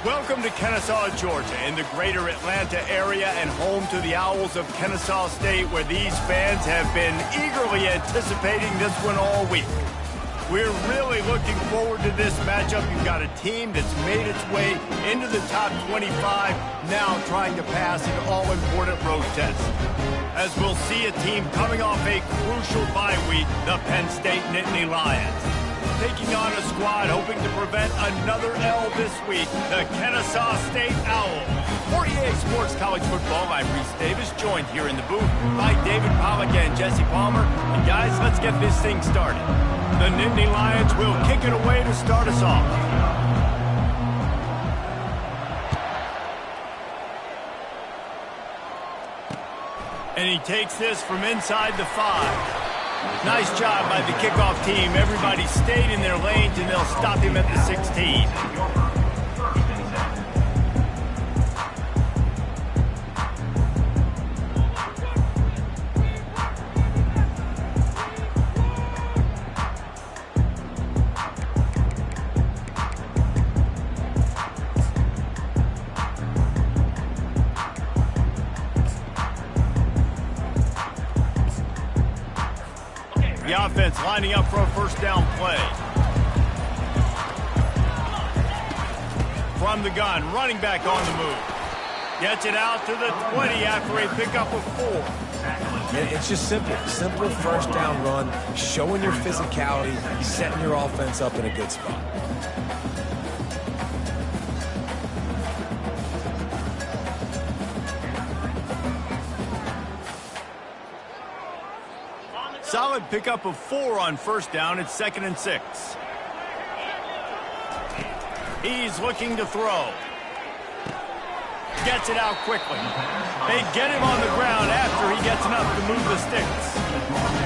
Welcome to Kennesaw, Georgia, in the greater Atlanta area and home to the Owls of Kennesaw State, where these fans have been eagerly anticipating this one all week. We're really looking forward to this matchup. You've got a team that's made its way into the top 25, now trying to pass an all-important road test. As we'll see a team coming off a crucial bye week, the Penn State Nittany Lions. Taking on a squad hoping to prevent another L this week, the Kennesaw State Owls. For EA Sports College Football, I'm Reese Davis, joined here in the booth by David Pollock and Jesse Palmer. And guys, let's get this thing started. The Nittany Lions will kick it away to start us off. And he takes this from inside the 5. Nice job by the kickoff team. Everybody stayed in their lanes, and they'll stop him at the 16. The offense lining up for a first down play. From the gun, running back on the move. Gets it out to the 20 after a pickup of 4. It's just simple. Simple first down run, showing your physicality, setting your offense up in a good spot. Solid pickup of 4 on first down. It's 2nd and 6. He's looking to throw. Gets it out quickly. They get him on the ground after he gets enough to move the sticks.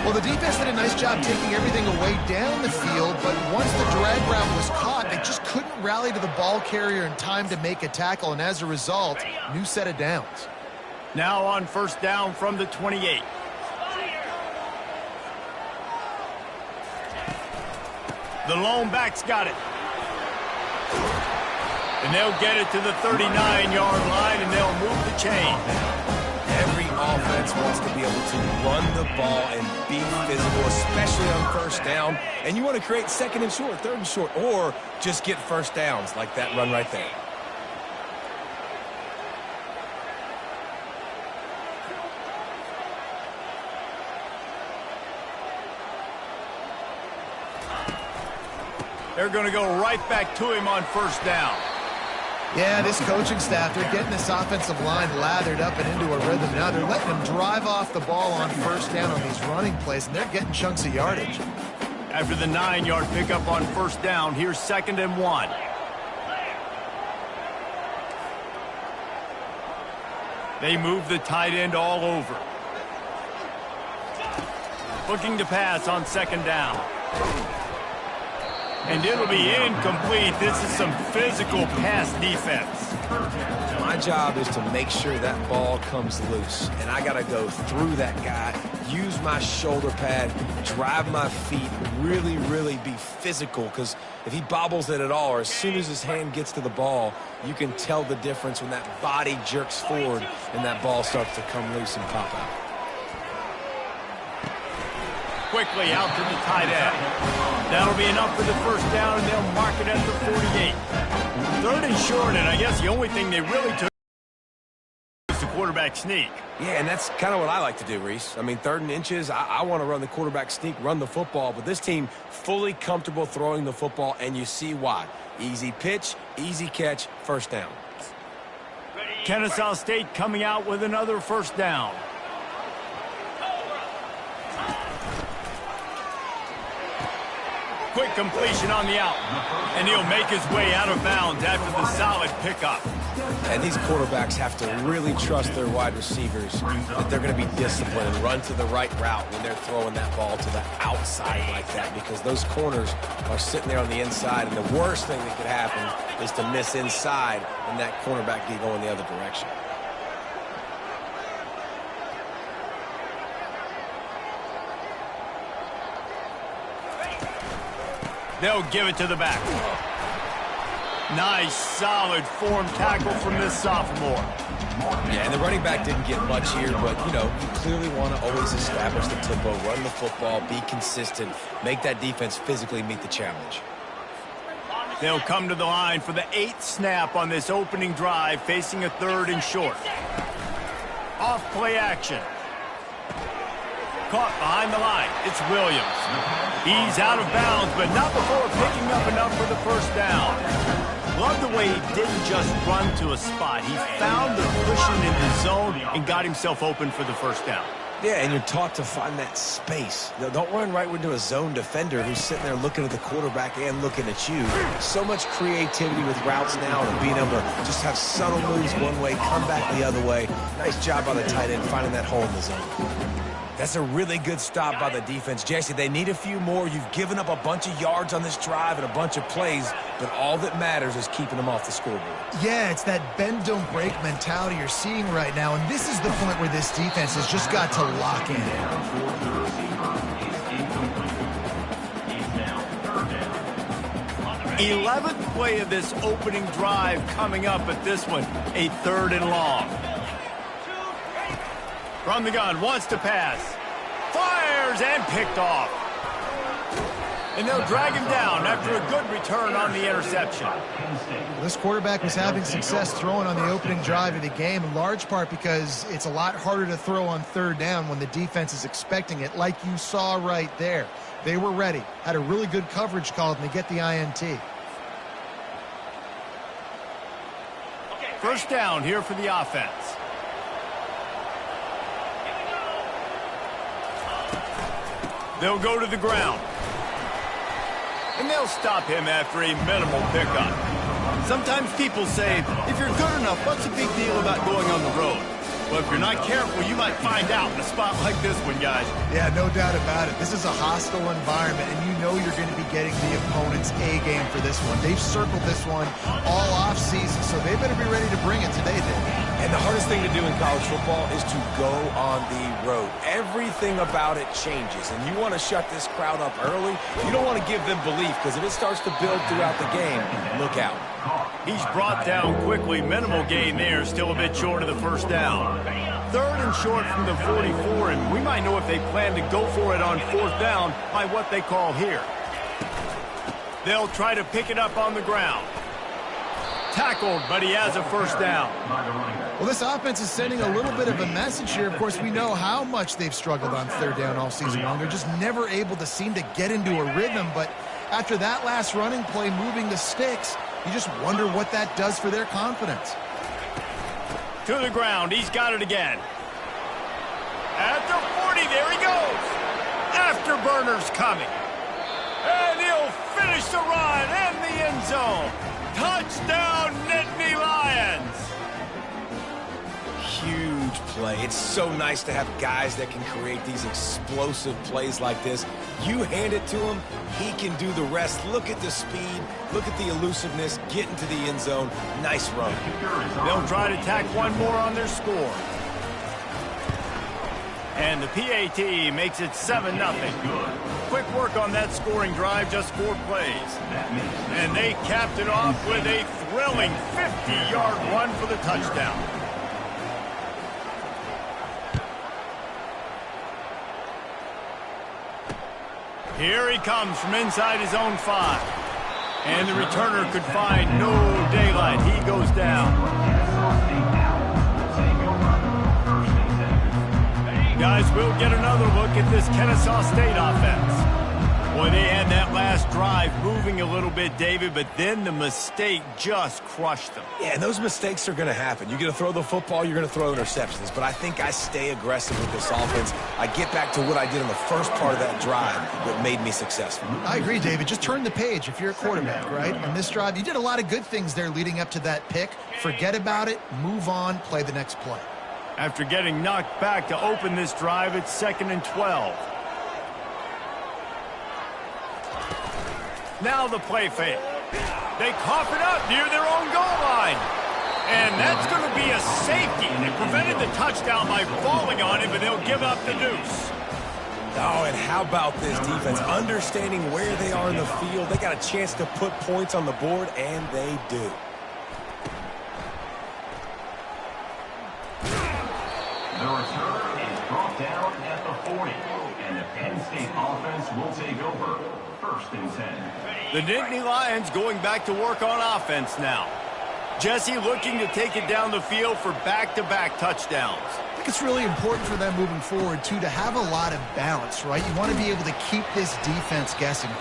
Well, the defense did a nice job taking everything away down the field, but once the drag route was caught, they just couldn't rally to the ball carrier in time to make a tackle, and as a result, new set of downs. Now on first down from the 28. The lone back's got it. And they'll get it to the 39-yard line, and they'll move the chain. Every offense wants to be able to run the ball and be physical, especially on first down. And you want to create 2nd and short, 3rd and short, or just get first downs like that run right there. They're going to go right back to him on first down. Yeah, this coaching staff, they're getting this offensive line lathered up and into a rhythm. Now they're letting them drive off the ball on first down on these running plays, and they're getting chunks of yardage. After the 9-yard pickup on first down, here's 2nd and 1. They move the tight end all over. Looking to pass on 2nd down. And it'll be incomplete. This is some physical pass defense. My job is to make sure that ball comes loose. And I got to go through that guy, use my shoulder pad, drive my feet, really, really be physical. Because if he bobbles it at all, or as soon as his hand gets to the ball, you can tell the difference when that body jerks forward and that ball starts to come loose and pop out. Quickly out to the tight end. That'll be enough for the first down, and they'll mark it at the 48. 3rd and short, and I guess the only thing they really took was the quarterback sneak. Yeah, and that's kind of what I like to do, Reese. I mean, 3rd and inches, I want to run the quarterback sneak, run the football, but this team fully comfortable throwing the football, and you see why. Easy pitch, easy catch, first down. Kennesaw State coming out with another first down. Quick completion on the out. And he'll make his way out of bounds after the solid pickup. And these quarterbacks have to really trust their wide receivers that they're going to be disciplined and run to the right route when they're throwing that ball to the outside like that, because those corners are sitting there on the inside, and the worst thing that could happen is to miss inside and that cornerback be going the other direction. They'll give it to the back. Nice, solid form tackle from this sophomore. Yeah, and the running back didn't get much here, but, you know, you clearly want to always establish the tempo, run the football, be consistent, make that defense physically meet the challenge. They'll come to the line for the 8th snap on this opening drive, facing a 3rd and short. Off play action. Caught behind the line. It's Williams. He's out of bounds, but not before picking up enough for the first down. Love the way he didn't just run to a spot. He found the cushion in the zone and got himself open for the first down. Yeah, and you're taught to find that space. Don't run right into a zone defender who's sitting there looking at the quarterback and looking at you. So much creativity with routes now and being able to just have subtle moves one way, come back the other way. Nice job by the tight end finding that hole in the zone. That's a really good stop by the defense. Jesse, they need a few more. You've given up a bunch of yards on this drive and a bunch of plays, but all that matters is keeping them off the scoreboard. Yeah, it's that bend, don't break mentality you're seeing right now, and this is the point where this defense has just got to lock in. 11th play of this opening drive coming up, but this one, a 3rd and long. From the gun, wants to pass. Fires and picked off. And they'll drag him down after a good return on the interception. This quarterback was having success throwing on the opening drive of the game, in large part because it's a lot harder to throw on 3rd down when the defense is expecting it, like you saw right there. They were ready, had a really good coverage call, and they get the INT. First down here for the offense. They'll go to the ground. And they'll stop him after a minimal pickup. Sometimes people say, if you're good enough, what's the big deal about going on the road? Well, if you're not careful, you might find out in a spot like this one, guys. Yeah, no doubt about it. This is a hostile environment, and you know you're going to be getting the opponent's A-game for this one. They've circled this one all off-season, so they better be ready to bring it today, Dave. And the hardest thing to do in college football is to go on the road. Everything about it changes, and you want to shut this crowd up early. You don't want to give them belief, because if it starts to build throughout the game, look out. He's brought down quickly. Minimal gain there, still a bit short of the first down. 3rd and short from the 44, and we might know if they plan to go for it on 4th down by what they call here. They'll try to pick it up on the ground. Tackled, but he has a first down. Well, this offense is sending a little bit of a message here. Of course, we know how much they've struggled on 3rd down all season long. They're just never able to seem to get into a rhythm, but after that last running play moving the sticks, you just wonder what that does for their confidence. To the ground, he's got it again. At the 40, there he goes. Afterburner's coming. And he'll finish the run and the end zone. Touchdown, Nittany Lions. Huge play. It's so nice to have guys that can create these explosive plays like this. You hand it to him, he can do the rest. Look at the speed, look at the elusiveness, get into the end zone. Nice run. They'll try to tack one more on their score. And the PAT makes it 7-0. Quick work on that scoring drive, just 4 plays. And they capped it off with a thrilling 50-yard run for the touchdown. Here he comes from inside his own 5. And the returner could find no daylight. He goes down. Guys, we'll get another look at this Kennesaw State offense. Boy, they had that last drive moving a little bit, David, but then the mistake just crushed them. Yeah, and those mistakes are going to happen. You're going to throw the football, you're going to throw interceptions. But I think I stay aggressive with this offense. I get back to what I did in the first part of that drive that made me successful. I agree, David. Just turn the page if you're a quarterback, right? On this drive, you did a lot of good things there leading up to that pick. Forget about it, move on, play the next play. After getting knocked back to open this drive, it's 2nd and 12. Now the play fake. They cough it up near their own goal line. And that's going to be a safety. They prevented the touchdown by falling on it, but they'll give up the deuce. Oh, and how about this defense? Understanding where they are in the field, they got a chance to put points on the board, and they do. The return is brought down at the 40, and the Penn State offense will take over. 1st and 10. The Nittany Lions going back to work on offense now. Jesse looking to take it down the field for back-to-back touchdowns. I think it's really important for them moving forward, too, to have a lot of balance, right? You want to be able to keep this defense guessing.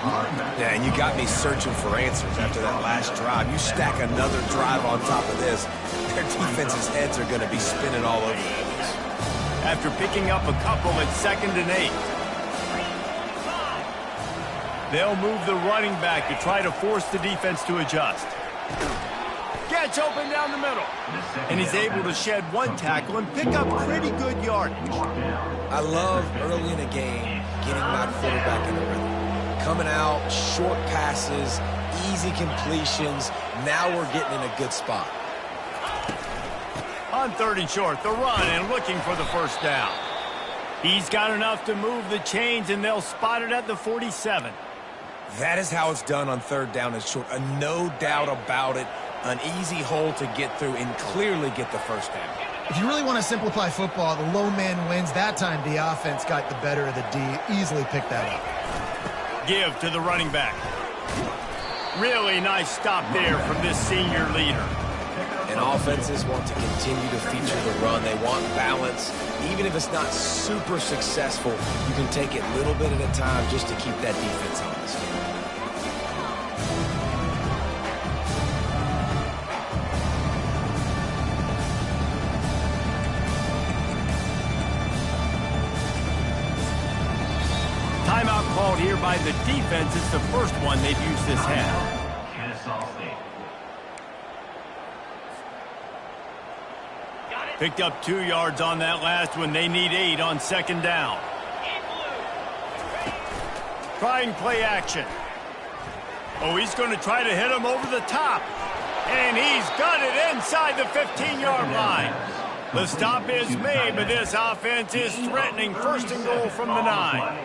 Yeah, and you got me searching for answers after that last drive. You stack another drive on top of this, their defense's heads are going to be spinning all over the place. After picking up a couple at 2nd and 8. They'll move the running back to try to force the defense to adjust. Gets open down the middle. And he's able to shed one tackle and pick up pretty good yardage. I love early in a game getting my quarterback in the rhythm. Coming out, short passes, easy completions. Now we're getting in a good spot. On 3rd and short, the run and looking for the 1st down. He's got enough to move the chains, and they'll spot it at the 47. That is how it's done on 3rd down and short. No doubt about it. An easy hole to get through and clearly get the 1st down. If you really want to simplify football, the low man wins. That time the offense got the better of the D. Easily picked that up. Give to the running back. Really nice stop there from this senior leader. And offenses want to continue to feature the run. They want balance. Even if it's not super successful, you can take it little bit at a time just to keep that defense honest. Timeout called here by the defense. It's the first one they've used this half. Kennesaw State. Picked up 2 yards on that last one. They need 8 on 2nd down. Trying play action. Oh, he's going to try to hit him over the top. And he's got it inside the 15-yard line. The stop is made, but this offense is threatening 1st and goal from the 9.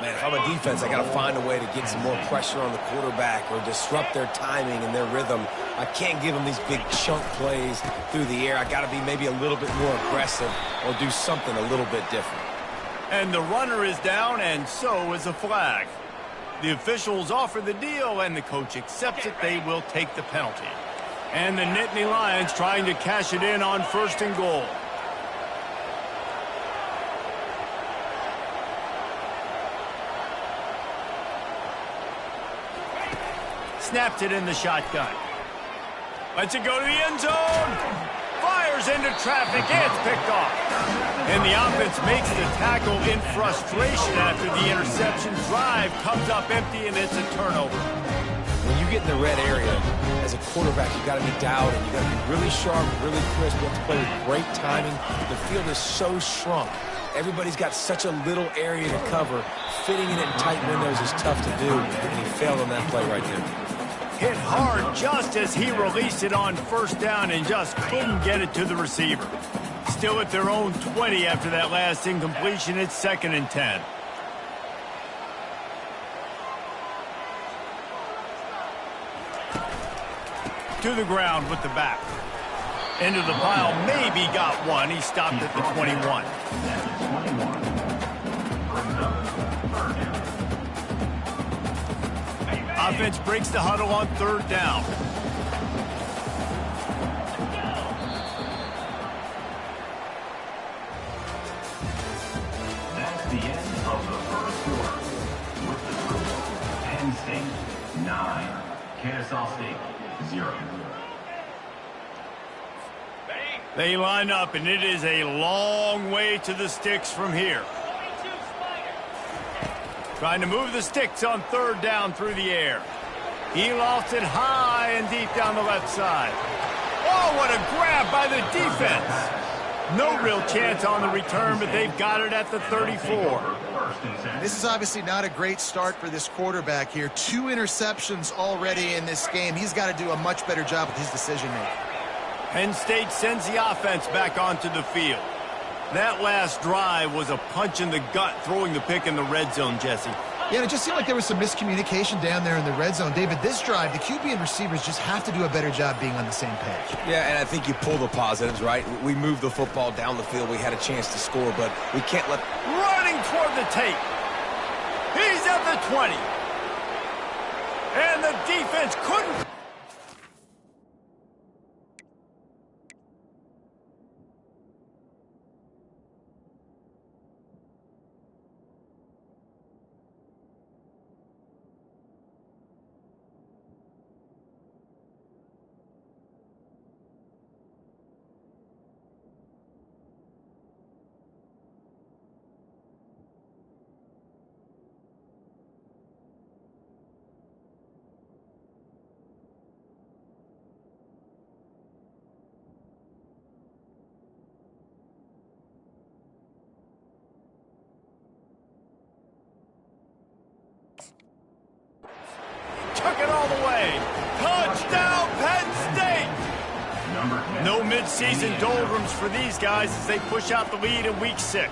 Man, if I'm a defense, I got to find a way to get some more pressure on the quarterback or disrupt their timing and their rhythm. I can't give them these big chunk plays through the air. I got to be maybe a little bit more aggressive or do something a little bit different. And the runner is down, and so is a flag. The officials offer the deal, and the coach accepts it. They will take the penalty. And the Nittany Lions trying to cash it in on 1st and goal. Snaps it in the shotgun. Lets it go to the end zone. Fires into traffic. It's picked off. And the offense makes the tackle in frustration after the interception. Drive comes up empty, and it's a turnover. When you get in the red area, as a quarterback, you got to be dialed in. You got to be really sharp, really crisp. You have to play with great timing. The field is so shrunk. Everybody's got such a little area to cover. Fitting it in tight windows is tough to do, and he failed on that play right there. Hit hard just as he released it on 1st down and just couldn't get it to the receiver. Still at their own 20 after that last incompletion. It's 2nd and 10. To the ground with the back. Into the pile, maybe got one. He stopped at the 21. Offense breaks the huddle on 3rd down. That's the end of the 1st quarter. With the score, Penn State 9, Kennesaw State 0. They line up, and it is a long way to the sticks from here. Trying to move the sticks on 3rd down through the air. He lost it high and deep down the left side. Oh, what a grab by the defense. No real chance on the return, but they've got it at the 34. This is obviously not a great start for this quarterback here. 2 interceptions already in this game. He's got to do a much better job with his decision-making. Penn State sends the offense back onto the field. That last drive was a punch in the gut, throwing the pick in the red zone, Jesse. Yeah, and it just seemed like there was some miscommunication down there in the red zone. David, this drive, the QB and receivers just have to do a better job being on the same page. Yeah, and I think you pull the positives, right? We moved the football down the field. We had a chance to score, but we can't let... Running toward the tape. He's at the 20. And the defense couldn't... Took it all the way. Touchdown, Penn State! No mid-season doldrums for these guys as they push out the lead in Week 6.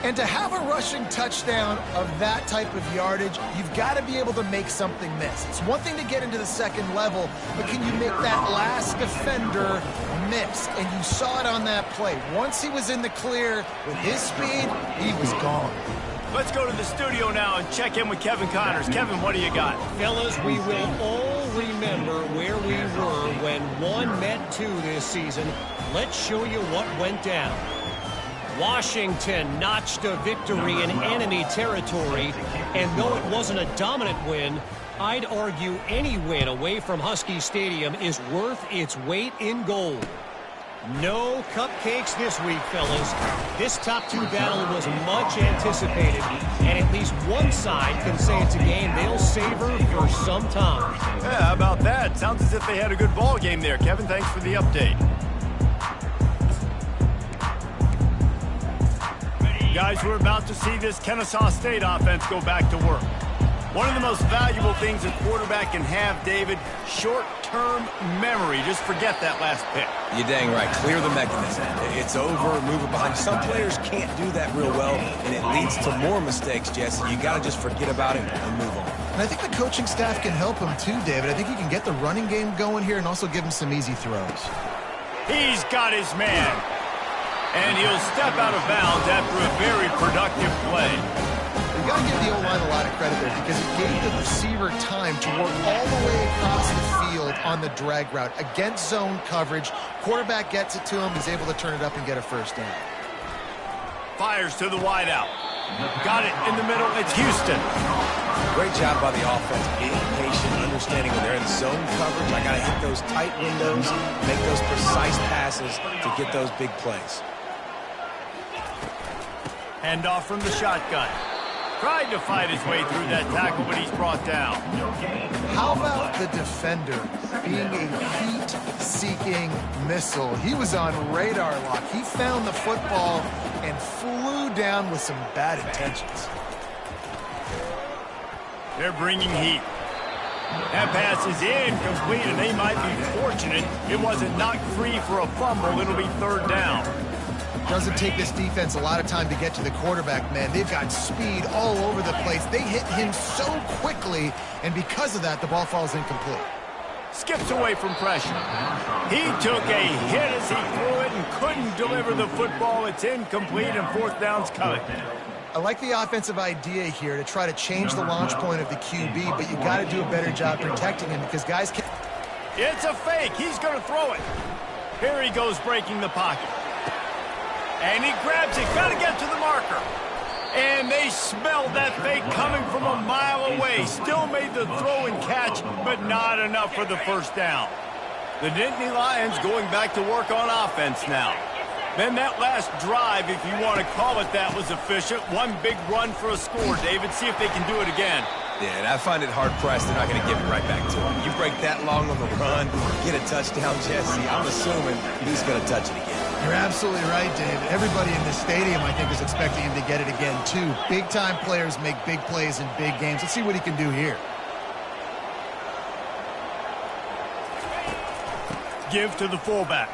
And to have a rushing touchdown of that type of yardage, you've got to be able to make something miss. It's one thing to get into the second level, but can you make that last defender miss? And you saw it on that play. Once he was in the clear with his speed, he was gone. Let's go to the studio now and check in with Kevin Connors. Kevin, what do you got? Fellas, we will all remember where we were when 1 met 2 this season. Let's show you what went down. Washington notched a victory in enemy territory, and though it wasn't a dominant win, I'd argue any win away from Husky Stadium is worth its weight in gold. No cupcakes this week, fellas. This top 2 battle was much anticipated, and at least one side can say it's a game they'll savor for some time. Yeah, how about that? Sounds as if they had a good ball game there. Kevin, thanks for the update. Guys, we're about to see this Kennesaw State offense go back to work. One of the most valuable things a quarterback can have, David, short-term memory. Just forget that last pick. You're dang right. Clear the mechanism. It's over, move it behind. Some players can't do that real well, and it leads to more mistakes, Jesse. You got to just forget about it and move on. And I think the coaching staff can help him too, David. I think he can get the running game going here and also give him some easy throws. He's got his man. And he'll step out of bounds after a very productive play. You got to give the O-line a lot of credit there because it gave the receiver time to work all the way across the field on the drag route against zone coverage. Quarterback gets it to him. He's able to turn it up and get a first down. Fires to the wideout. Got it in the middle. It's Houston. Great job by the offense, being patient, understanding when they're in zone coverage. I got to hit those tight windows, make those precise passes to get those big plays. Handoff from the shotgun. Tried to fight his way through that tackle, but he's brought down. How about the defender being a heat-seeking missile? He was on radar lock. He found the football and flew down with some bad intentions. They're bringing heat. That pass is incomplete, and they might be fortunate it wasn't knocked free for a fumble. It'll be third down. Doesn't take this defense a lot of time to get to the quarterback, man. They've got speed all over the place. They hit him so quickly, and because of that, the ball falls incomplete. Skips away from pressure. He took a hit as he threw it and couldn't deliver the football. It's incomplete, and fourth down's coming. I like the offensive idea here to try to change the launch point of the QB, but you got to do a better job protecting him because guys can't. It's a fake. He's going to throw it. Here he goes breaking the pocket. And he grabs it. Got to get to the marker. And they smelled that fake coming from a mile away. Still made the throw and catch, but not enough for the first down. The Nittany Lions going back to work on offense now. Then that last drive, if you want to call it that, was efficient. One big run for a score, David. See if they can do it again. Yeah, and I find it hard-pressed they're not going to give it right back to him. You break that long on the run, get a touchdown, Jesse, I'm assuming he's going to touch it again. You're absolutely right, Dave. Everybody in this stadium, I think, is expecting him to get it again, too. Big-time players make big plays in big games. Let's see what he can do here. Give to the fullback.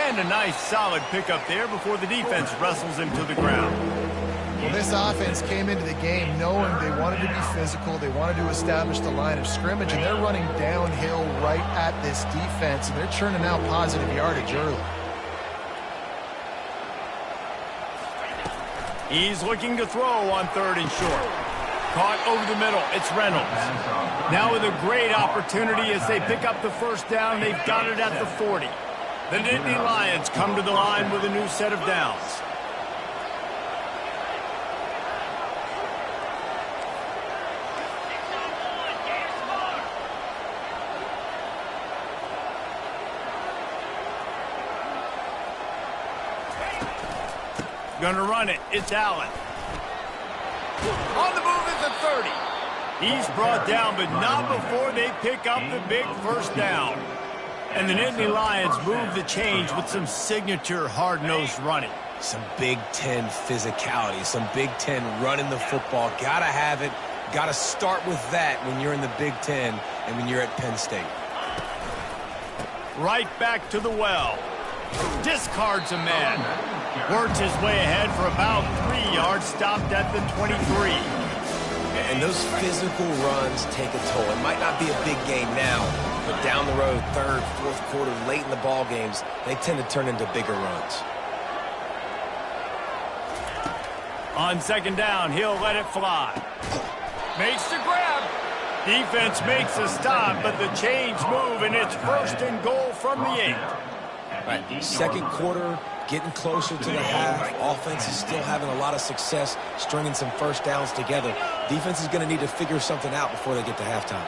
And And a nice solid pickup there before the defense wrestles him to the ground. Well, this offense came into the game knowing they wanted to be physical, they wanted to establish the line of scrimmage, and they're running downhill right at this defense, and they're churning out positive yardage early. He's looking to throw on 3rd and short. Caught over the middle. It's Reynolds. Now with a great opportunity as they pick up the first down. They've got it at the 40. The Nittany Lions come to the line with a new set of downs. Gonna run it. It's Allen. On the move at the 30. He's brought down, but not before they pick up the big first down. And the Nittany Lions move the change with some signature hard-nosed running. Some Big Ten physicality, some Big Ten running the football. Gotta have it. Gotta start with that when you're in the Big Ten and when you're at Penn State. Right back to the well. Discards a man. Works his way ahead for about 3 yards, stopped at the 23. And those physical runs take a toll. It might not be a big game now, but down the road, 3rd, 4th quarter, late in the ball games, they tend to turn into bigger runs. On 2nd down, he'll let it fly. Makes the grab. Defense makes a stop, but the chains move, and it's 1st and goal from the 8. Right. 2nd quarter, getting closer to the half. Offense is still having a lot of success stringing some first downs together. Defense is going to need to figure something out before they get to halftime.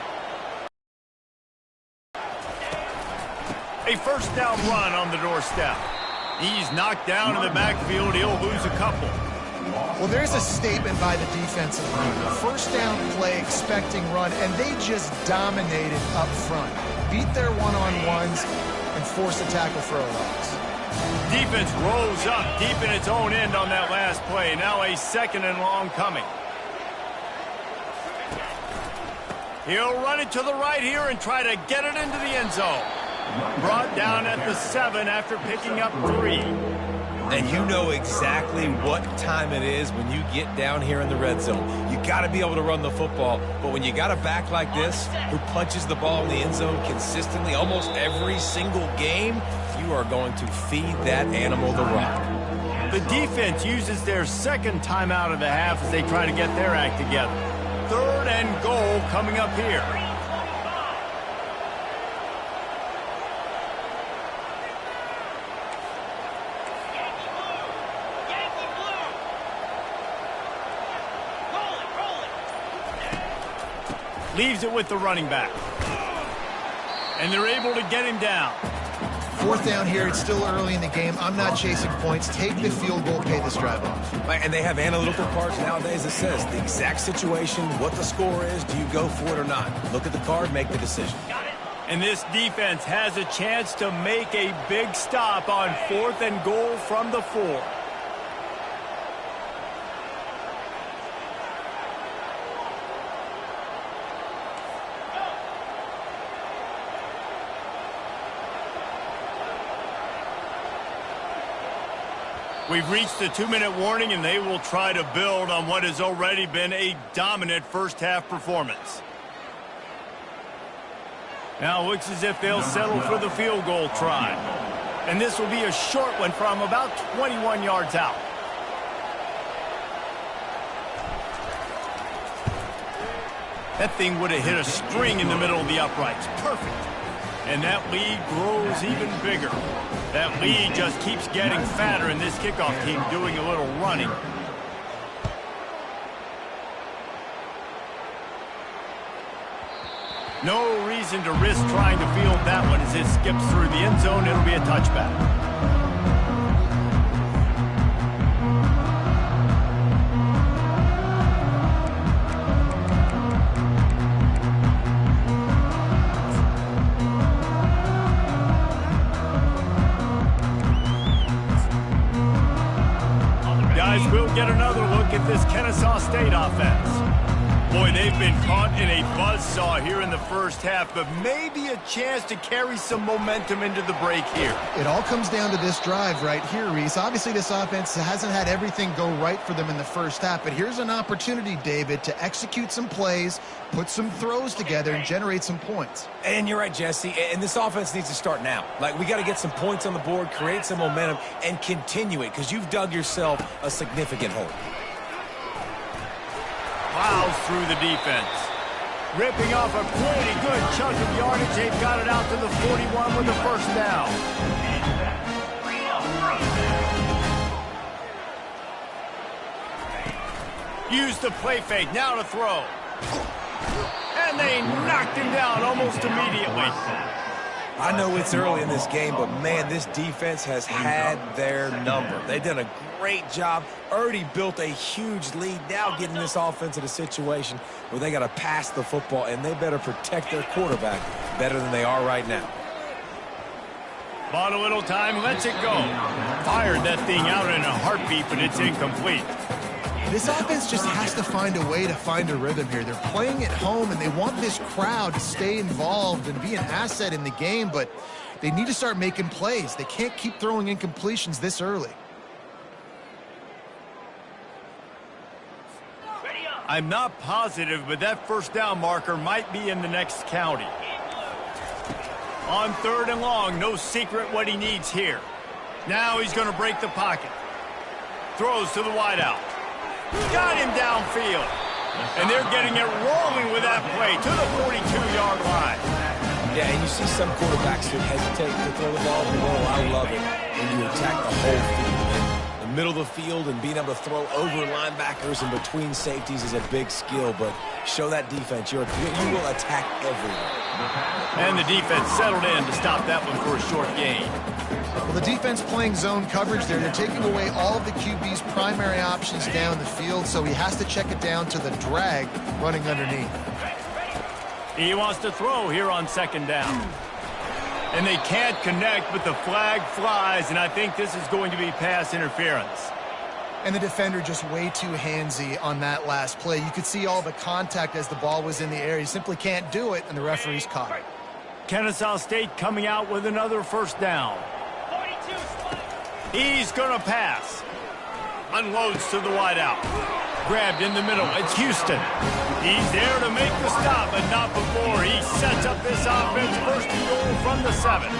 A 1st down run on the doorstep. He's knocked down in the backfield. He'll lose a couple. Well, there's a statement by the defensive line. 1st down play, expecting run, and they just dominated up front. Beat their one-on-ones and force a tackle for a loss. Defense rolls up deep in its own end on that last play. Now a 2nd and long coming. He'll run it to the right here and try to get it into the end zone. Brought down at the 7 after picking up 3. And you know exactly what time it is when you get down here in the red zone. You got to be able to run the football, but when you got a back like this who punches the ball in the end zone consistently almost every single game, you are going to feed that animal the rock. The defense uses their 2nd timeout of the half as they try to get their act together. 3rd and goal coming up here. Leaves it with the running back. And they're able to get him down. 4th down here. It's still early in the game. I'm not chasing points. Take the field goal, pay this drive off. And they have analytical cards nowadays that says the exact situation, what the score is, do you go for it or not? Look at the card, make the decision. And this defense has a chance to make a big stop on 4th and goal from the 4. We've reached the 2-minute warning, and they will try to build on what has already been a dominant first-half performance. Now it looks as if they'll settle for the field goal try. And this will be a short one from about 21 yards out. That thing would have hit a string in the middle of the uprights. Perfect. And that lead grows even bigger. That lead just keeps getting fatter, and this kickoff team doing a little running. No reason to risk trying to field that one as it skips through the end zone. It'll be a touchback. Guys, we'll get another look at this Kennesaw State offense. Boy, they've been caught in a buzzsaw here in the first half, but maybe a chance to carry some momentum into the break here. It all comes down to this drive right here, Reese. Obviously, this offense hasn't had everything go right for them in the first half, but here's an opportunity, David, to execute some plays, put some throws together, and generate some points. And you're right, Jesse, and this offense needs to start now. Like, we got to get some points on the board, create some momentum, and continue it, because you've dug yourself a significant hole. Plows through the defense. Ripping off a pretty good chunk of yardage. They've got it out to the 41 with the first down. Use the play fake. Now to throw. And they knocked him down almost immediately. I know it's early in this game, but, man, this defense has had their number. They've done a great job, already built a huge lead, now getting this offense in a situation where they got to pass the football, and they better protect their quarterback better than they are right now. Bought a little time, lets it go. Fired that thing out in a heartbeat, but it's incomplete. This offense just has to find a way to find a rhythm here. They're playing at home, and they want this crowd to stay involved and be an asset in the game, but they need to start making plays. They can't keep throwing incompletions this early. I'm not positive, but that first down marker might be in the next county. On 3rd and long, no secret what he needs here. Now he's going to break the pocket. Throws to the wideout. Got him downfield. And they're getting it rolling with that play to the 42-yard line. Yeah, and you see some quarterbacks who hesitate to throw the ball below. I love it when you attack the whole field. In the middle of the field and being able to throw over linebackers and between safeties is a big skill, but show that defense. You will attack everywhere. And the defense settled in to stop that one for a short gain. Well, the defense playing zone coverage there. They're taking away all of the QB's primary options down the field, so he has to check it down to the drag running underneath. He wants to throw here on 2nd down. And they can't connect, but the flag flies, and I think this is going to be pass interference. And the defender just way too handsy on that last play. You could see all the contact as the ball was in the air. He simply can't do it, and the referee's caught it. Kennesaw State coming out with another first down. He's going to pass. Unloads to the wideout. Grabbed in the middle. It's Houston. He's there to make the stop, but not before. He sets up this offense, 1st and goal from the 7.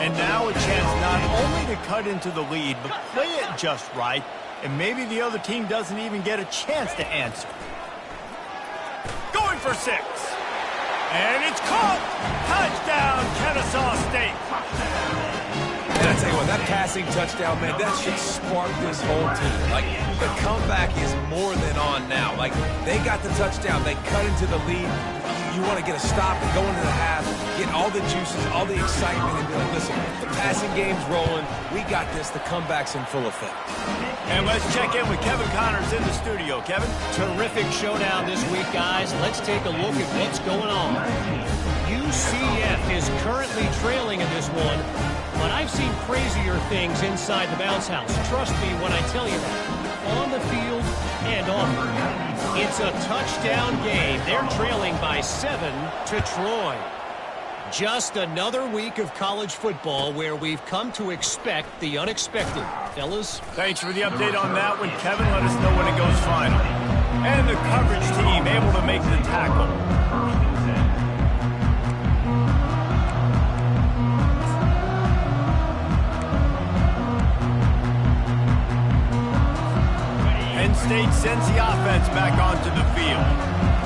And now a chance not only to cut into the lead, but play it just right, and maybe the other team doesn't even get a chance to answer. Going for 6. And it's caught. Touchdown, Kennesaw State. And I tell you what, that passing touchdown, man, that should spark this whole team. Like, the comeback is more than on now. Like, they got the touchdown. They cut into the lead. You want to get a stop and go into the half, get all the juices, all the excitement, and be like, listen, the passing game's rolling. We got this. The comeback's in full effect. And let's check in with Kevin Connors in the studio. Kevin? Terrific showdown this week, guys. Let's take a look at what's going on. UCF is currently trailing in this one, but I've seen crazier things inside the bounce house. Trust me when I tell you that. On the field and off it. It's a touchdown game. They're trailing by 7 to Troy. Just another week of college football where we've come to expect the unexpected. Fellas? Thanks for the update on that one, Kevin. Let us know when it goes final. And the coverage team able to make the tackle. Penn State sends the offense back onto the field.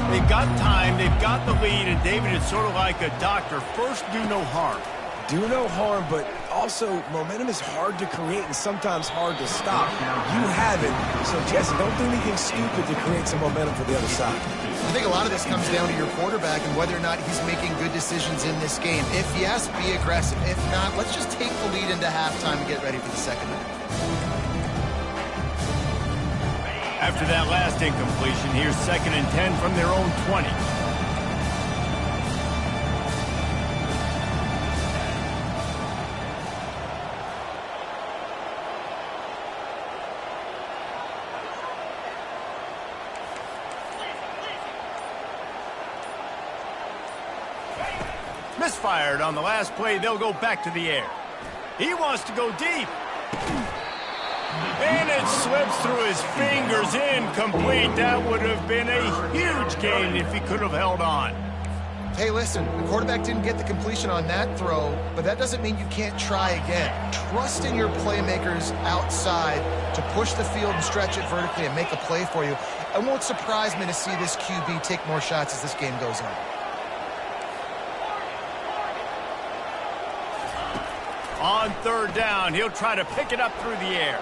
They've got time, they've got the lead, and David, it's sort of like a doctor. First, do no harm. Do no harm, but also momentum is hard to create and sometimes hard to stop. You have it, so Jesse, don't do anything stupid to create some momentum for the other side. I think a lot of this comes down to your quarterback and whether or not he's making good decisions in this game. If yes, be aggressive. If not, let's just take the lead into halftime and get ready for the second half. After that last incompletion, here's 2nd and 10 from their own 20. Misfired on the last play. They'll go back to the air. He wants to go deep. And it slips through his fingers, incomplete. That would have been a huge gain if he could have held on. Hey, listen, the quarterback didn't get the completion on that throw, but that doesn't mean you can't try again. Trust in your playmakers outside to push the field and stretch it vertically and make a play for you. It won't surprise me to see this QB take more shots as this game goes on. On third down, he'll try to pick it up through the air.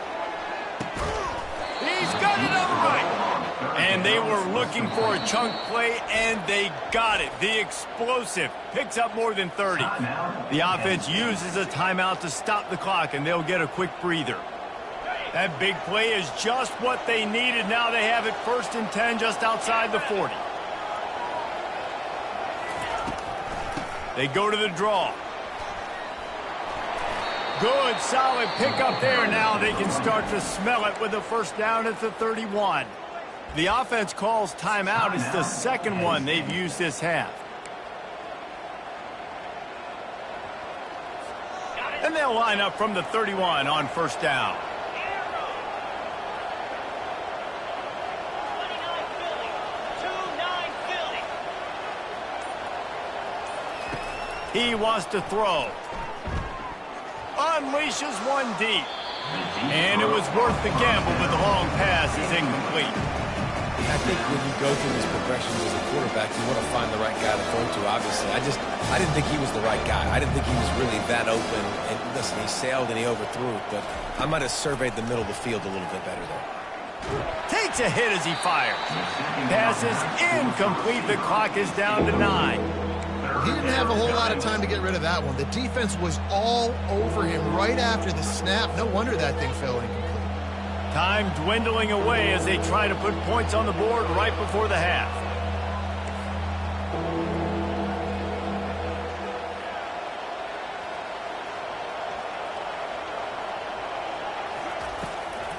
He's got it on the right. And they were looking for a chunk play, and they got it. The explosive picks up more than 30. The offense uses a timeout to stop the clock, and they'll get a quick breather. That big play is just what they needed. Now they have it 1st and 10 just outside the 40. They go to the draw. Good, solid pickup there. Now they can start to smell it with a 1st down at the 31. The offense calls timeout. It's the 2nd one they've used this half. And they'll line up from the 31 on 1st down. He wants to throw. Unleashes one deep. And it was worth the gamble, but the long pass is incomplete. I think when you go through these progressions as a quarterback, you want to find the right guy to throw to, obviously. I didn't think he was the right guy. I didn't think he was really that open. And listen, he sailed and he overthrew it, but I might have surveyed the middle of the field a little bit better there. Takes a hit as he fires. Pass is incomplete. The clock is down to 9. He didn't have a whole lot of time to get rid of that one. The defense was all over him right after the snap. No wonder that thing fell incomplete. Time dwindling away as they try to put points on the board right before the half.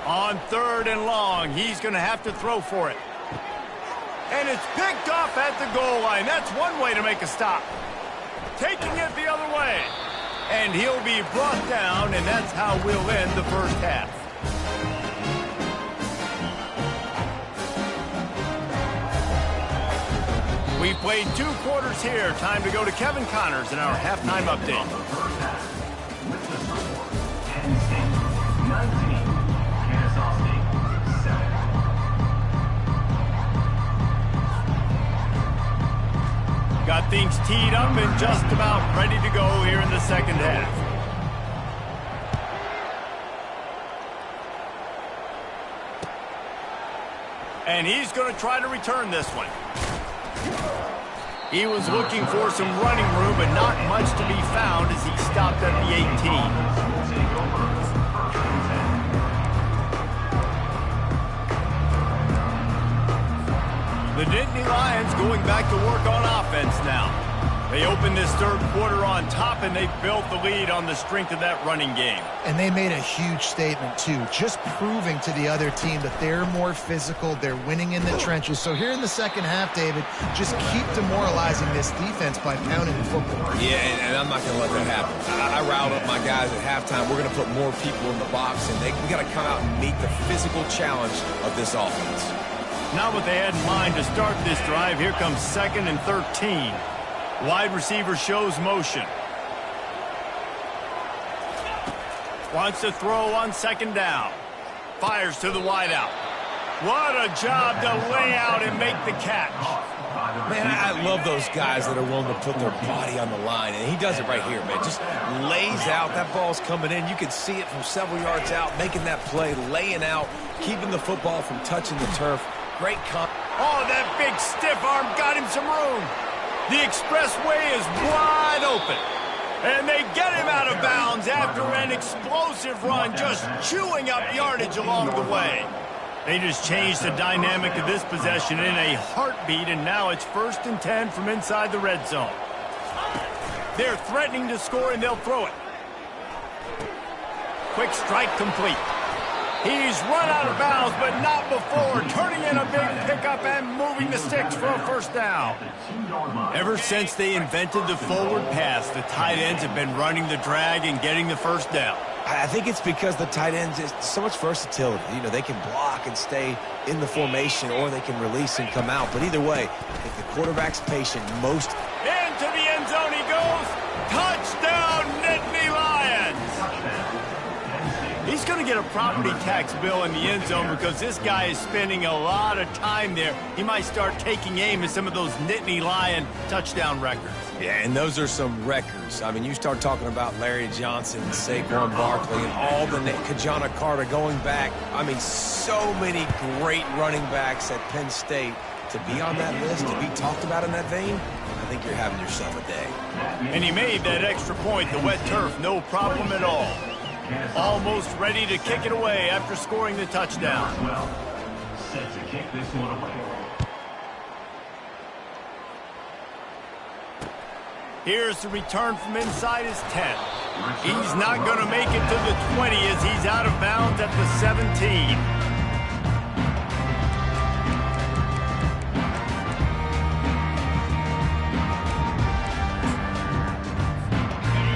On 3rd and long, he's going to have to throw for it. And it's picked off at the goal line. That's one way to make a stop. Taking it the other way. And he'll be brought down, and that's how we'll end the 1st half. We played 2 quarters here. Time to go to Kevin Connors in our halftime update. With the score, Penn State 19, Kennesaw State 7. Got things teed up and just about ready to go here in the 2nd half. And he's going to try to return this one. He was looking for some running room, but not much to be found as he stopped at the 18. The Nittany Lions going back to work on offense now. They opened this 3rd quarter on top, and they built the lead on the strength of that running game. And they made a huge statement, too, just proving to the other team that they're more physical, they're winning in the trenches. So here in the 2nd half, David, just keep demoralizing this defense by pounding the football. Yeah, and I'm not going to let that happen. I riled up my guys at halftime. We're going to put more people in the box, and we got to come out and meet the physical challenge of this offense. Not what they had in mind to start this drive. Here comes 2nd and 13. Wide receiver shows motion. Wants to throw on 2nd down. Fires to the wideout. What a job to lay out and make the catch. Man, I love those guys that are willing to put their body on the line, and he does it right here, man. Just lays out. That ball's coming in. You can see it from several yards out, making that play, laying out, keeping the football from touching the turf. Great Oh, that big stiff arm got him some room. The expressway is wide open. And they get him out of bounds after an explosive run, just chewing up yardage along the way. They just changed the dynamic of this possession in a heartbeat, and now it's 1st and 10 from inside the red zone. They're threatening to score, and they'll throw it. Quick strike complete. He's run out of bounds, but not before turning in a big pickup and moving the sticks for a first down. Ever since they invented the forward pass, the tight ends have been running the drag and getting the first down. I think it's because the tight ends is so much versatility. You know, they can block and stay in the formation, or they can release and come out. But either way, if the quarterback's patient, most... Into the end zone he goes. Touchdown, Nittany Lions. He's going to get a property tax bill in the end zone because this guy is spending a lot of time there. He might start taking aim at some of those Nittany Lion touchdown records. Yeah, and those are some records. I mean, you start talking about Larry Johnson, Saquon Barkley, and all the Kajana Carter going back. I mean, so many great running backs at Penn State. To be on that list, to be talked about in that vein, I think you're having yourself a day. And he made that extra point, the wet turf, no problem at all. Almost ready to kick it away after scoring the touchdown. Set to kick this one away. Here's the return from inside his 10. He's not going to make it to the 20 as he's out of bounds at the 17.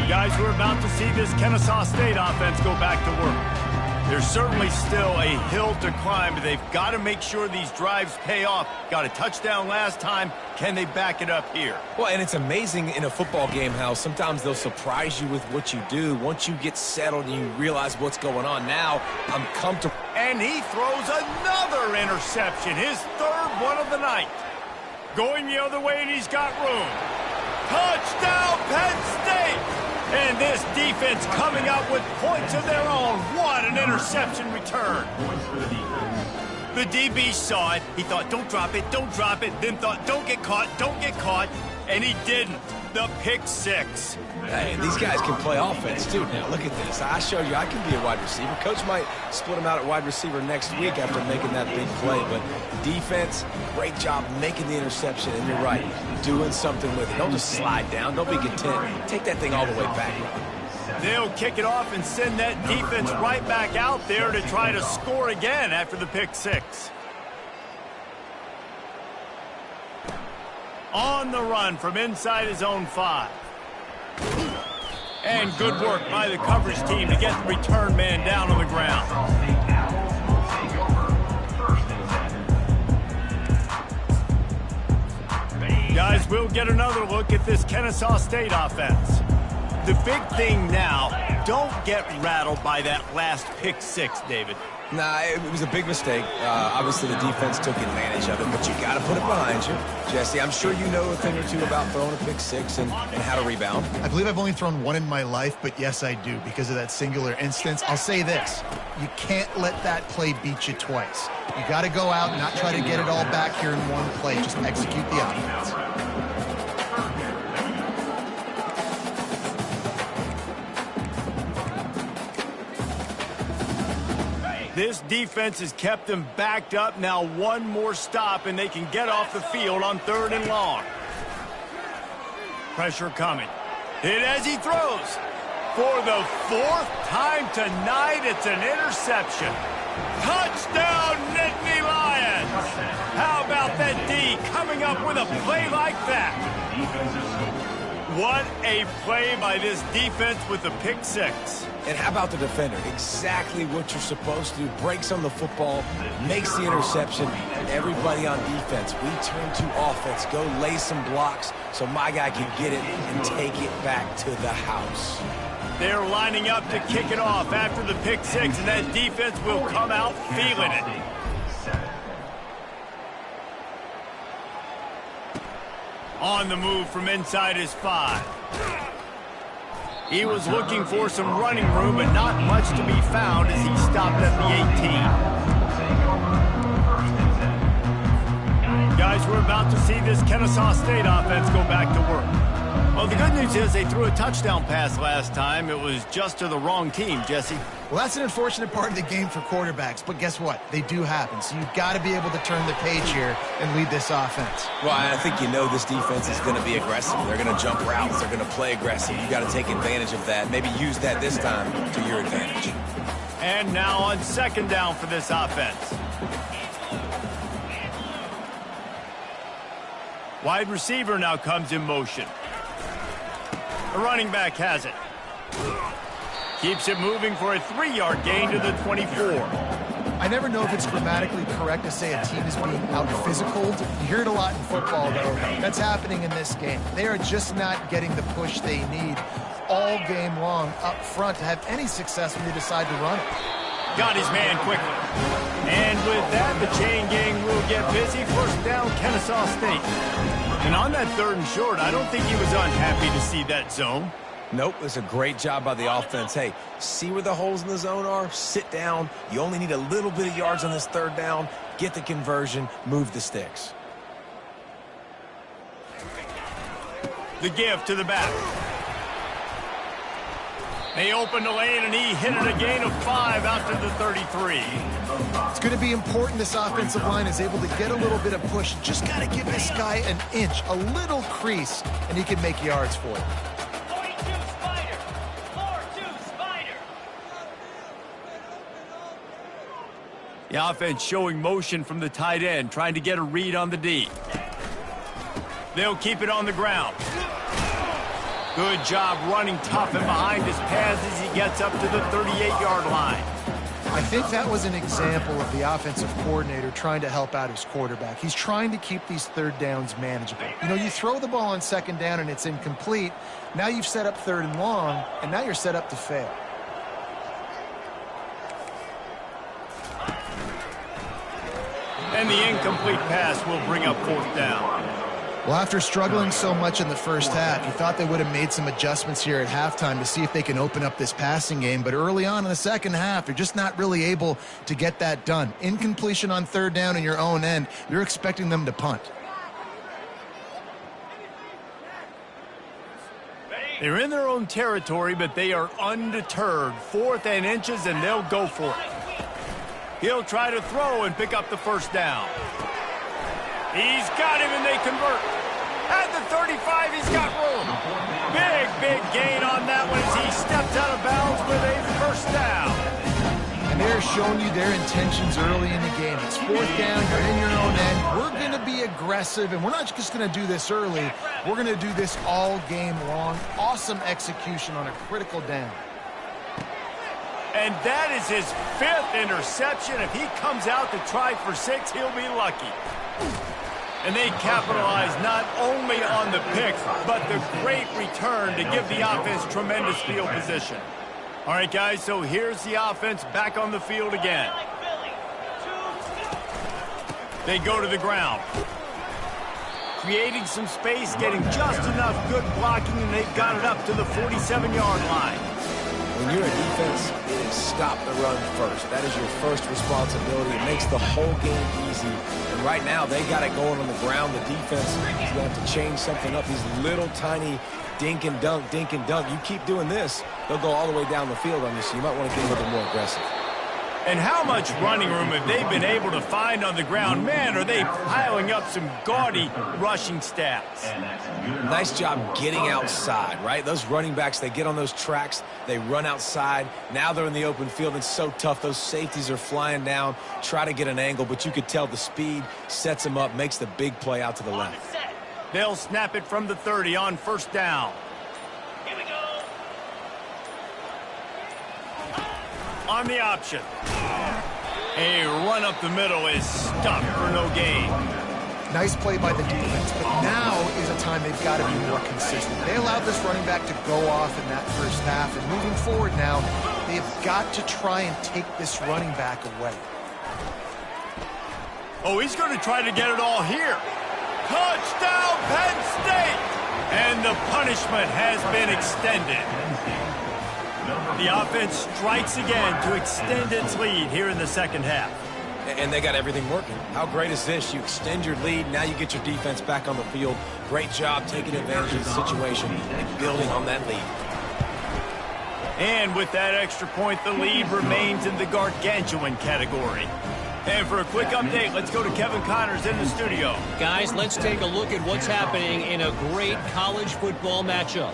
Guys, we're about to see this Kennesaw State offense go back to work. There's certainly still a hill to climb, but they've got to make sure these drives pay off. Got a touchdown last time. Can they back it up here? Well, and it's amazing in a football game how sometimes they'll surprise you with what you do. Once you get settled and you realize what's going on, now I'm comfortable. And he throws another interception, his third one of the night. Going the other way, and he's got room. Touchdown, Penn State! And this defense coming up with points of their own. What an interception return. The DB saw it. He thought, don't drop it, don't drop it. Then thought, don't get caught, don't get caught. And he didn't. The pick six. Hey, these guys can play offense, too. Now, look at this. I showed you I can be a wide receiver. Coach might split him out at wide receiver next week after making that big play. But defense, great job making the interception. And you're right, doing something with it. Don't just slide down. Don't be content. Take that thing all the way back. They'll kick it off and send that defense right back out there to try to score again after the pick six. On the run from inside his own 5. And good work by the coverage team to get the return man down on the ground. Guys, we'll get another look at this Kennesaw State offense. The big thing now, don't get rattled by that last pick six, David. Nah, it was a big mistake. Obviously, the defense took advantage of it, but you got to put it behind you. Jesse, I'm sure you know a thing or two about throwing a pick six and how to rebound. I believe I've only thrown one in my life, but yes, I do because of that singular instance. I'll say this. You can't let that play beat you twice. You got to go out and not try to get it all back here in one play. Just execute the offense. This defense has kept them backed up. Now one more stop, and they can get off the field on 3rd and long. Pressure coming. Hit as he throws. For the 4th time tonight, it's an interception. Touchdown, Nittany Lions! How about that D coming up with a play like that? What a play by this defense with the pick six. And how about the defender? Exactly what you're supposed to do. Breaks on the football, makes the interception. Everybody on defense, we turn to offense. Go lay some blocks so my guy can get it and take it back to the house. They're lining up to kick it off after the pick six, and that defense will come out feeling it. On the move from inside his 5. He was looking for some running room, but not much to be found as he stopped at the 18. Guys, we're about to see this Kennesaw State offense go back to work. Well, the good news is they threw a touchdown pass last time. It was just to the wrong team, Jesse. Well, that's an unfortunate part of the game for quarterbacks, but guess what? They do happen, so you've got to be able to turn the page here and lead this offense. Well, I think you know this defense is going to be aggressive. They're going to jump routes. They're going to play aggressive. You got to take advantage of that. Maybe use that this time to your advantage. And now on second down for this offense. Wide receiver now comes in motion. The running back has it. Keeps it moving for a 3-yard gain to the 24. I never know if it's grammatically correct to say a team is being out-physicaled. You hear it a lot in football, though. That's happening in this game. They are just not getting the push they need all game long up front to have any success when they decide to run it. Got his man quickly. And with that, the chain gang will get busy. First down, Kennesaw State. And on that 3rd and short, I don't think he was unhappy to see that zone. Nope, it's a great job by the offense. Hey, see where the holes in the zone are? Sit down. You only need a little bit of yards on this 3rd down. Get the conversion. Move the sticks. The give to the back. They opened the lane, and he hit it a gain of 5 out to the 33. It's going to be important this offensive line is able to get a little bit of push. Just got to give this guy an inch, a little crease, and he can make yards for it. The offense showing motion from the tight end, trying to get a read on the D. They'll keep it on the ground. Good job running tough and behind his pads as he gets up to the 38-yard line. I think that was an example of the offensive coordinator trying to help out his quarterback. He's trying to keep these 3rd downs manageable. You know, you throw the ball on 2nd down and it's incomplete. Now you've set up 3rd and long, and now you're set up to fail. And the incomplete pass will bring up 4th down. Well, after struggling so much in the first half, you thought they would have made some adjustments here at halftime to see if they can open up this passing game. But early on in the second half, they're just not really able to get that done. Incompletion on 3rd down in your own end, you're expecting them to punt. They're in their own territory, but they are undeterred. 4th and inches, and they'll go for it. He'll try to throw and pick up the 1st down. He's got him, and they convert. At the 35, he's got room. Big gain on that one as he steps out of bounds with a 1st down. And they're showing you their intentions early in the game. It's 4th down, you're in your own end. We're going to be aggressive, and we're not just going to do this early. We're going to do this all game long. Awesome execution on a critical down. And that is his 5th interception. If he comes out to try for 6, he'll be lucky. And they capitalize not only on the pick, but the great return to give the offense tremendous field position. All right, guys, so here's the offense back on the field again. They go to the ground. Creating some space, getting just enough good blocking, and they've got it up to the 47-yard line. When you're a defense, it is stop the run first. That is your first responsibility. It makes the whole game easy. And right now, they got it going on the ground. The defense is going to have to change something up. These little tiny dink and dunk. You keep doing this, they'll go all the way down the field on you, so you might want to get a little bit more aggressive. And how much running room have they been able to find on the ground? Man, are they piling up some gaudy rushing stats. Nice job getting outside, right? Those running backs, they get on those tracks, they run outside. Now they're in the open field. It's so tough. Those safeties are flying down, try to get an angle, but you could tell the speed sets them up, makes the big play out to the left. They'll snap it from the 30 on 1st down. On the option. A run up the middle is stuffed for no gain. Nice play by the defense, but now is a time they've got to be more consistent. They allowed this running back to go off in that first half, and moving forward now, they've got to try and take this running back away. Oh, he's going to try to get it all here. Touchdown, Penn State! And the punishment has been extended. The offense strikes again to extend its lead here in the second half. And they got everything working. How great is this? You extend your lead, now you get your defense back on the field. Great job taking advantage of the situation and building on that lead. And with that extra point, the lead remains in the gargantuan category. And for a quick update, let's go to Kevin Connors in the studio. Guys, let's take a look at what's happening in a great college football matchup.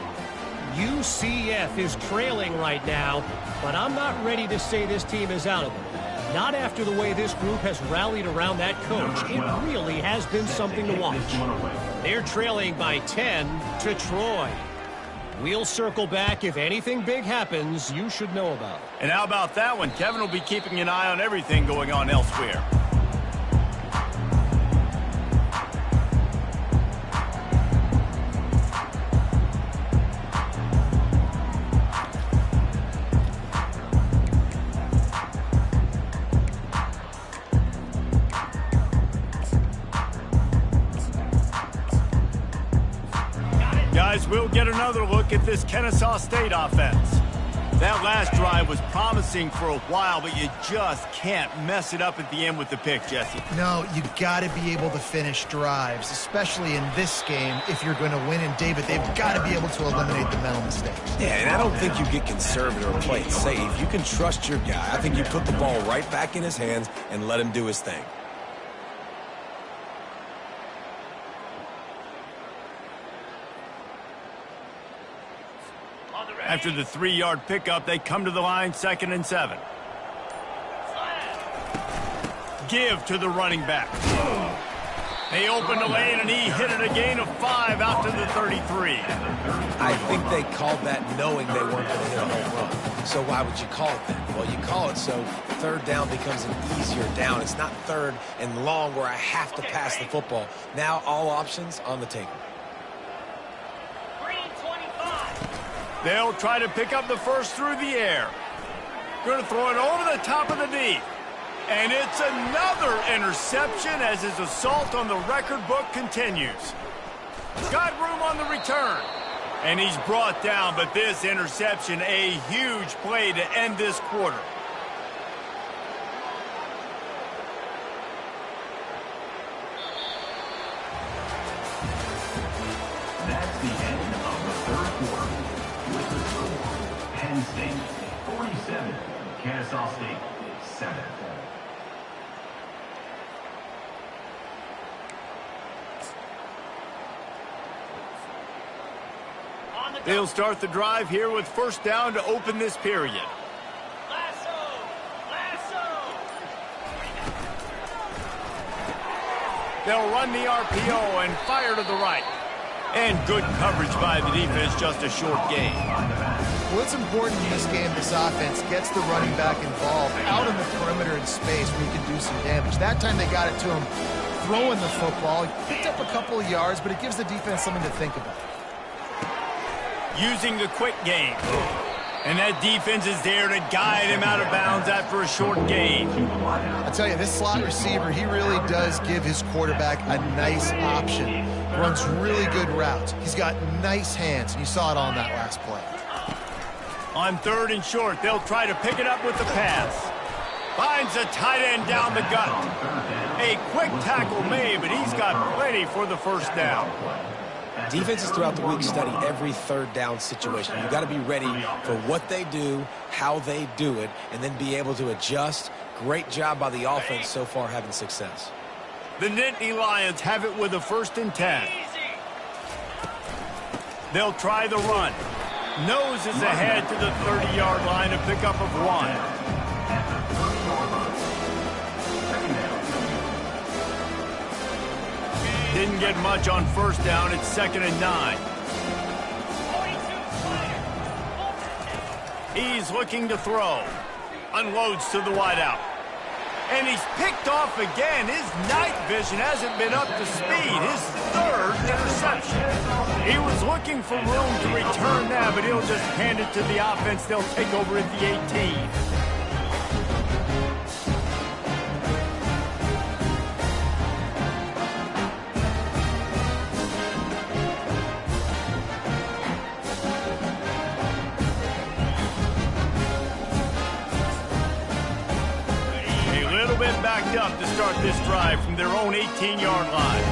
UCF is trailing right now, but I'm not ready to say this team is out of it. Not after the way this group has rallied around that coach. It really has been something to watch. They're trailing by 10 to Troy. We'll circle back. If anything big happens, you should know about it. And how about that one? Kevin will be keeping an eye on everything going on elsewhere. Guys, we'll get another look at this Kennesaw State offense. That last drive was promising for a while, but you just can't mess it up at the end with the pick, Jesse. No, you got to be able to finish drives, especially in this game if you're going to win. And, David, they've got to be able to eliminate the mental mistakes. Yeah, and I don't think you get conservative or play it safe. You can trust your guy. I think you put the ball right back in his hands and let him do his thing. After the 3-yard pickup, they come to the line 2nd and 7. Give to the running back. They opened the lane, and he hit it a gain of 5 out to the 33. I think they called that knowing they weren't going to hit a home run. So why would you call it that? Well, you call it so 3rd down becomes an easier down. It's not 3rd and long where I have to pass the football. Now all options on the table. They'll try to pick up the first through the air. Going to throw it over the top of the knee. And it's another interception as his assault on the record book continues. Got room on the return. And he's brought down, but this interception, a huge play to end this quarter. That's the end of the 3rd quarter. With the score, Penn State 47, Kennesaw State 7. They'll start the drive here with 1st down to open this period. They'll run the RPO and fire to the right. And good coverage by the defense, just a short gain. Well, it's important in this game this offense gets the running back involved out in the perimeter in space where he can do some damage. That time they got it to him throwing the football. He picked up a couple of yards, but it gives the defense something to think about. Using the quick game. And that defense is there to guide him out of bounds after a short gain. I tell you, this slot receiver, he really does give his quarterback a nice option. Runs really good routes. He's got nice hands, and you saw it on that last play. On 3rd and short, they'll try to pick it up with the pass. Finds a tight end down the gut. A quick tackle made, but he's got plenty for the 1st down. Defenses throughout the week study every 3rd down situation. You've got to be ready for what they do, how they do it, and then be able to adjust. Great job by the offense so far having success. The Nittany Lions have it with a 1st and 10. They'll try the run. Nose is ahead to the 30-yard line, a pickup of 1. Didn't get much on 1st down. It's 2nd and 9. He's looking to throw. Unloads to the wideout. And he's picked off again. His night vision hasn't been up to speed. His 3rd interception. He was looking for room to return that, but he'll just hand it to the offense. They'll take over at the 18. Backed up to start this drive from their own 18-yard line.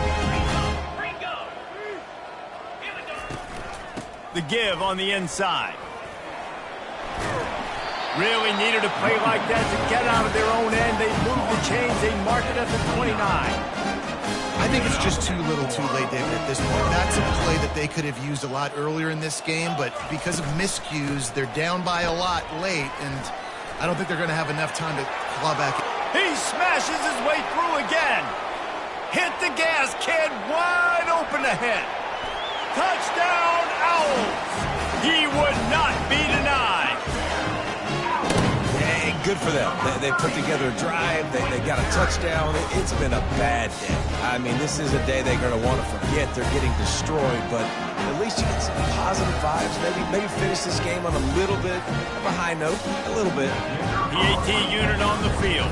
The give on the inside. Really needed a play like that to get out of their own end. They move the chains. They mark it at the 29. I I think it's just too little too late, David, at this point. That's a play that they could have used a lot earlier in this game, but because of miscues, they're down by a lot late, and I don't think they're going to have enough time to claw back. He smashes his way through again. Hit the gas, kid, wide open ahead. Touchdown, Owls. He would not be denied. Hey, good for them. They put together a drive. They got a touchdown. It's been a bad day. I mean, this is a day they're going to want to forget. They're getting destroyed, but at least you get some positive vibes. Maybe finish this game on a little bit of a high note. A little bit. PAT unit on the field.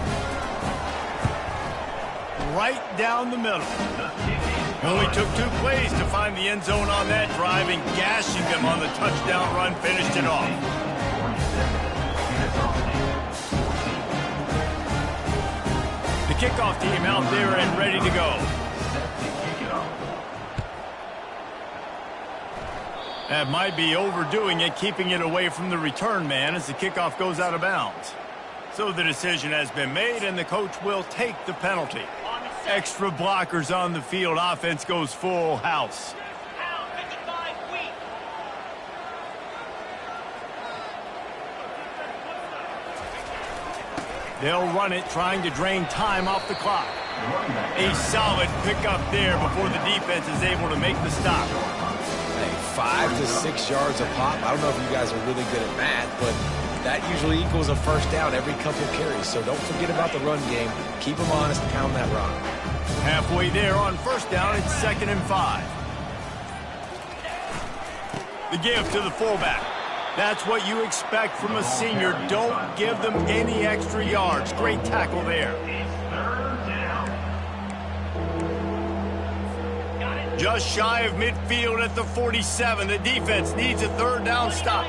Right down the middle. Only took 2 plays to find the end zone on that drive, and gashing them on the touchdown run finished it off. The kickoff team out there and ready to go. That might be overdoing it, keeping it away from the return man as the kickoff goes out of bounds. So the decision has been made, and the coach will take the penalty. Extra blockers on the field. Offense goes full house. They'll run it, trying to drain time off the clock. A solid pickup there before the defense is able to make the stop. Hey, 5 to 6 yards a pop. I don't know if you guys are really good at math, but that usually equals a first down every couple carries. So don't forget about the run game. Keep them honest, pound that rock. Halfway there on first down, it's 2nd and 5. The give to the fullback. That's what you expect from a senior. Don't give them any extra yards. Great tackle there. Just shy of midfield at the 47. The defense needs a 3rd down stop.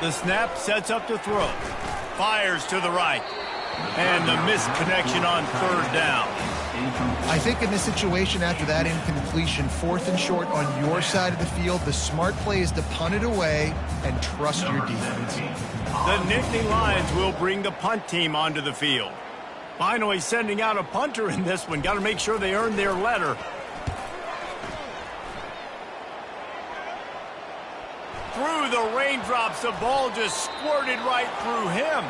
The snap sets up to throw. Fires to the right. And the missed connection on 3rd down. I think in this situation, after that incompletion, 4th and short on your side of the field, the smart play is to punt it away and trust your defense. The Nittany Lions will bring the punt team onto the field. Finally sending out a punter in this one. Got to make sure they earn their letter. Through the raindrops, the ball just squirted right through him.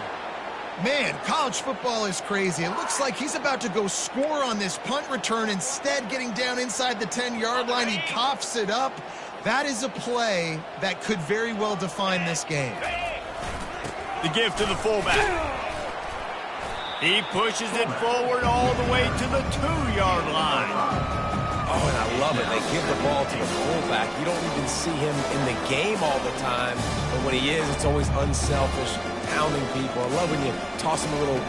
Man, college football is crazy. It looks like he's about to go score on this punt return. Instead, getting down inside the 10-yard line, he coughs it up. That is a play that could very well define this game. The give to the fullback. He pushes it forward all the way to the 2-yard line. Oh, and I love it. They give the ball to the fullback. You don't even see him in the game all the time, but when he is, it's always unselfish, pounding people. I love when you toss him a little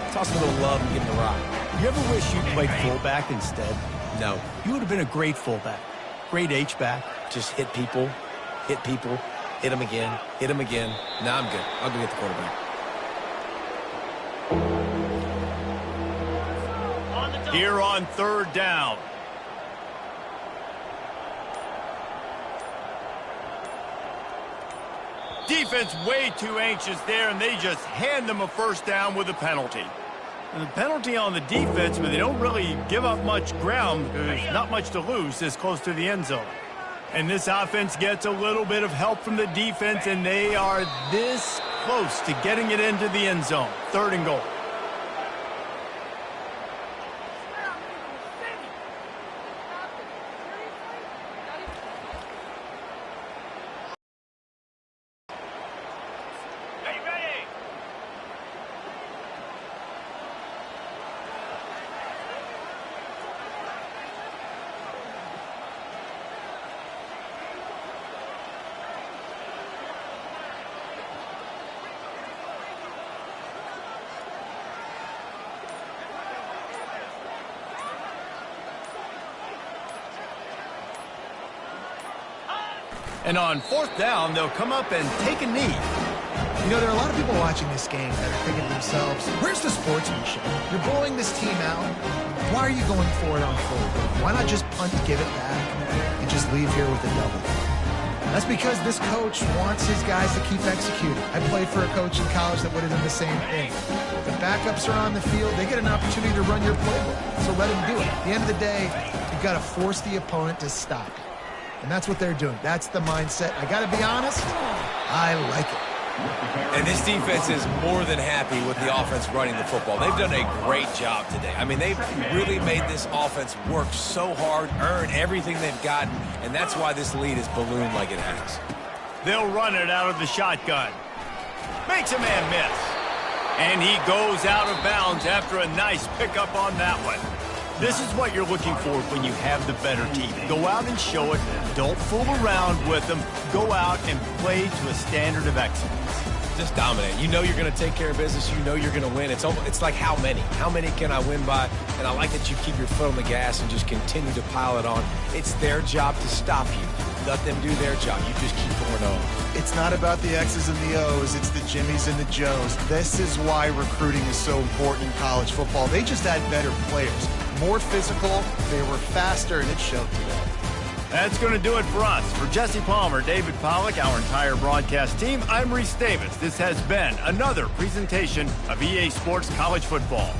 love and give him the rock. You ever wish you played fullback instead? No. You would have been a great fullback. Great H-back. Just hit people, hit them again, hit them again. Nah, I'm good. I'll go get the quarterback. Here on 3rd down. Defense way too anxious there, and they just hand them a 1st down with a penalty. And the penalty on the defense, but they don't really give up much ground. There's not much to lose this close to the end zone. And this offense gets a little bit of help from the defense, and they are this close to getting it into the end zone. 3rd and goal. And on 4th down, they'll come up and take a knee. You know, there are a lot of people watching this game that are thinking to themselves, where's the sportsmanship? You're blowing this team out. Why are you going for it on 4th? Why not just punt, give it back, and just leave here with a double? That's because this coach wants his guys to keep executing. I played for a coach in college that would have done the same thing. If the backups are on the field, they get an opportunity to run your playbook, so let them do it. At the end of the day, you've got to force the opponent to stop. And that's what they're doing. That's the mindset. I got to be honest, I like it. And this defense is more than happy with the offense running the football. They've done a great job today. I mean, they've really made this offense work so hard, earn everything they've gotten, and that's why this lead is ballooned like it has. They'll run it out of the shotgun. Makes a man miss. And he goes out of bounds after a nice pickup on that one. This is what you're looking for when you have the better team. Go out and show it. Don't fool around with them. Go out and play to a standard of excellence. Just dominate. You know you're going to take care of business. You know you're going to win. It's like how many? How many can I win by? And I like that you keep your foot on the gas and just continue to pile it on. It's their job to stop you. Let them do their job. You just keep going on. It's not about the X's and the O's. It's the Jimmies and the Joes. This is why recruiting is so important in college football. They just had better players. More physical, they were faster, and it showed today. That's going to do it for us. For Jesse Palmer, David Pollack, our entire broadcast team, I'm Reese Davis. This has been another presentation of EA Sports College Football.